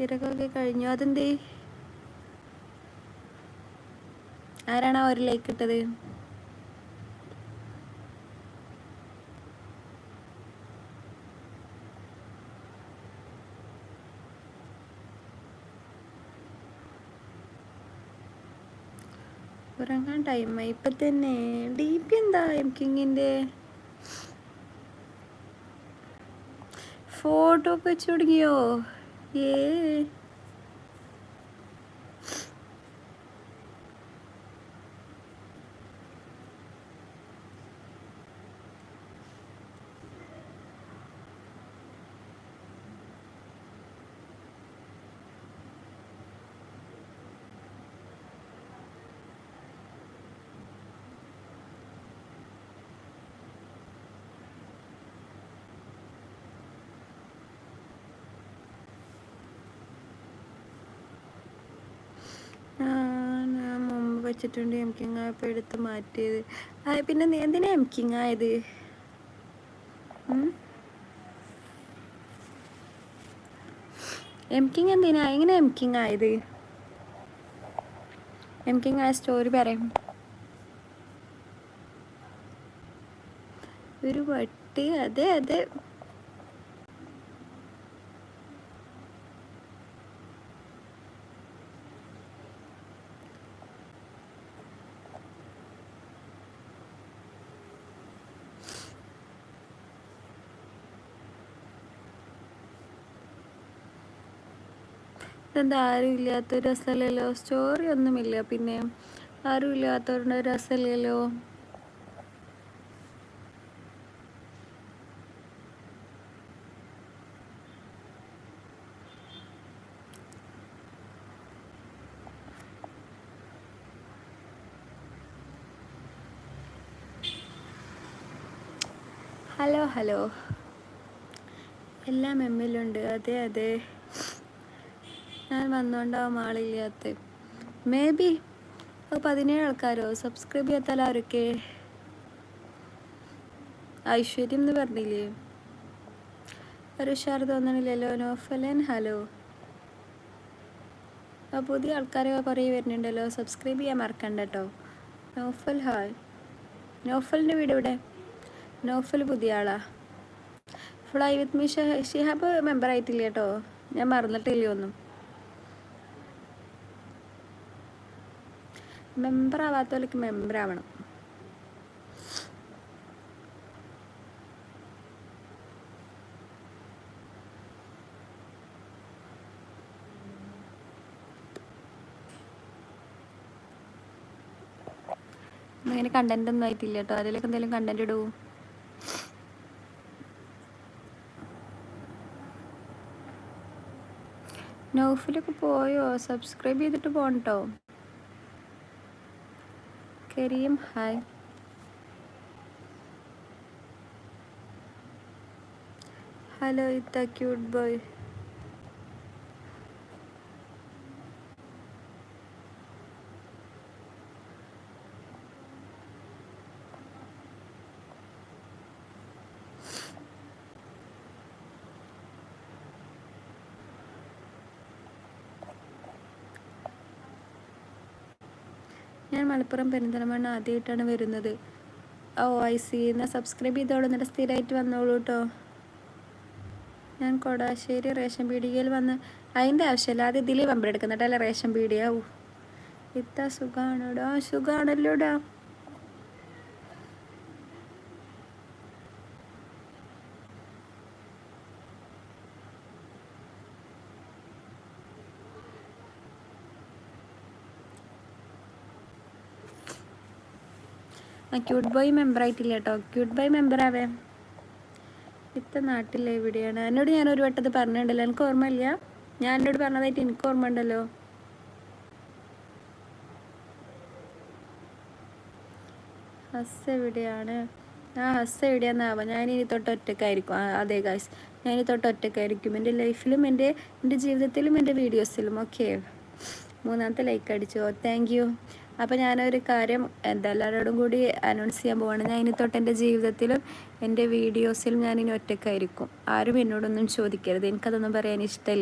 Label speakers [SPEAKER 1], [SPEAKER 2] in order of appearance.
[SPEAKER 1] തിരക്കൊക്കെ കഴിഞ്ഞു. അതെന്തേ? ആരാണ് ആ ഒരു ലൈക്ക് ഇട്ടത്? ഉറങ്ങാൻ ടൈമായി ഇപ്പം തന്നെ. ഡി പി എന്താ എം കിങ്ങിൻ്റെ? ഫോട്ടോ ഒക്കെ വെച്ച് തുടങ്ങിയോ? ഏ ഞാൻ മുമ്പ് വെച്ചിട്ടുണ്ട് എം കിങ് ആയപ്പോൾ എടുത്ത് മാറ്റിയത്. പിന്നെ നീ എന്തിനാ എം കിങ് ആയത്? എം കിങ് എന്തിനാ? എങ്ങനെ എം കിങ് ആയത്? എം കിങ് ആയ സ്റ്റോറി പറയും. ഒരു വട്ടി. അതെ അതെ, ഇതെന്താ ആരും ഇല്ലാത്തൊരു രസമല്ലല്ലോ? സ്റ്റോറി ഒന്നുമില്ല, പിന്നെ ആരും ഇല്ലാത്തവരുടെ രസമല്ലല്ലോ. ഹലോ ഹലോ, എല്ലാം എമ്മിലുണ്ട്. അതെ അതെ, ഞാൻ വന്നോണ്ടാവും ആളില്ലാത്ത. മേ ബി 17 ആൾക്കാരോ സബ്സ്ക്രൈബ് ചെയ്യാത്താൽ ആരൊക്കെ? ഐശ്വര്യം എന്ന് പറഞ്ഞില്ലേ? ഒരു ഉഷാർ തോന്നണില്ലല്ലോ. നോഫലൻ ഹലോ. പുതിയ ആൾക്കാരെ കുറേ വരുന്നുണ്ടല്ലോ, സബ്സ്ക്രൈബ് ചെയ്യാൻ മറക്കണ്ട കേട്ടോ. നോഫൽ ഹായ്. നോഫലിൻ്റെ വീട് ഇവിടെ? നോഫൽ പുതിയ ആളാ. Fly with me Shihab member ആയിട്ടില്ല കേട്ടോ, ഞാൻ മറന്നിട്ടില്ല ഒന്നും. മെമ്പർ ആവാത്തവർക്ക് മെമ്പർ ആവണം. അങ്ങനെ കണ്ടന്റ് ഒന്നും ആയിട്ടില്ല കേട്ടോ, അതിലൊക്കെ എന്തെങ്കിലും കണ്ടന്റ് ഇടൂ. നൗഫിലൊക്കെ പോയോ? സബ്സ്ക്രൈബ് ചെയ്തിട്ട് പോകട്ടോ. കരീം ഹായ്. ഹലോ ഇത്ത ക്യൂട്ട് ബോയ്. ഞാൻ മലപ്പുറം പെരിന്തൽമണ്ണ ആദ്യമായിട്ടാണ് വരുന്നത്. ഓ ഐ സി. എന്നാൽ സബ്സ്ക്രൈബ് ചെയ്തോളൂ, എന്നിട്ട് സ്ഥിരമായിട്ട് വന്നോളൂ കേട്ടോ. ഞാൻ കൊടാശ്ശേരി റേഷൻ പീടികയിൽ വന്ന്. അതിൻ്റെ ആവശ്യമില്ല, അത് ഇതിൽ പമ്പെടുക്കുന്നുണ്ടല്ലേ റേഷൻ പീടിയാവൂ. ഇത്ത സുഖാണോടാ? സുഖാണല്ലോടാ. ക്യൂട്ട് ബോയ് മെമ്പർ ആയിട്ടില്ല കേട്ടോ, ക്യൂട്ട് ബോയ് മെമ്പർ ആവേ. ഇത്ത നാട്ടിൽ എവിടെയാണ്? എന്നോട് ഞാൻ ഒരു വട്ടത് പറഞ്ഞിട്ടുണ്ടല്ലോ, എനിക്ക് ഓർമ്മയില്ല. ഞാൻ എന്നോട് പറഞ്ഞതായിട്ട് എനിക്ക് ഓർമ്മ ഉണ്ടല്ലോ. ഹസ് എവിടെയാണ്? ഹസ് എവിടെയാണെന്നാവാം. ഞാനിനി തൊട്ട് ഒറ്റക്കായിരിക്കും. അതെ ഗായ്സ്, ഞാനിനി തൊട്ട് ഒറ്റക്കായിരിക്കും എൻ്റെ ലൈഫിലും എൻ്റെ ജീവിതത്തിലും എൻ്റെ വീഡിയോസിലും. ഓക്കെ, 3ാമത്തെ ലൈക്ക് അടിച്ചു. Thank you. അപ്പോൾ ഞാനൊരു കാര്യം എല്ലാവരോടും കൂടി അനൗൺസ് ചെയ്യാൻ പോവാണ്. ഞാൻ ഇനി തൊട്ട് എൻ്റെ ജീവിതത്തിലും എൻ്റെ വീഡിയോസിലും ഞാനിനി ഒറ്റക്കായിരിക്കും. ആരും എന്നോടൊന്നും ചോദിക്കരുത്, എനിക്കതൊന്നും പറയാൻ ഇഷ്ടമില്ല.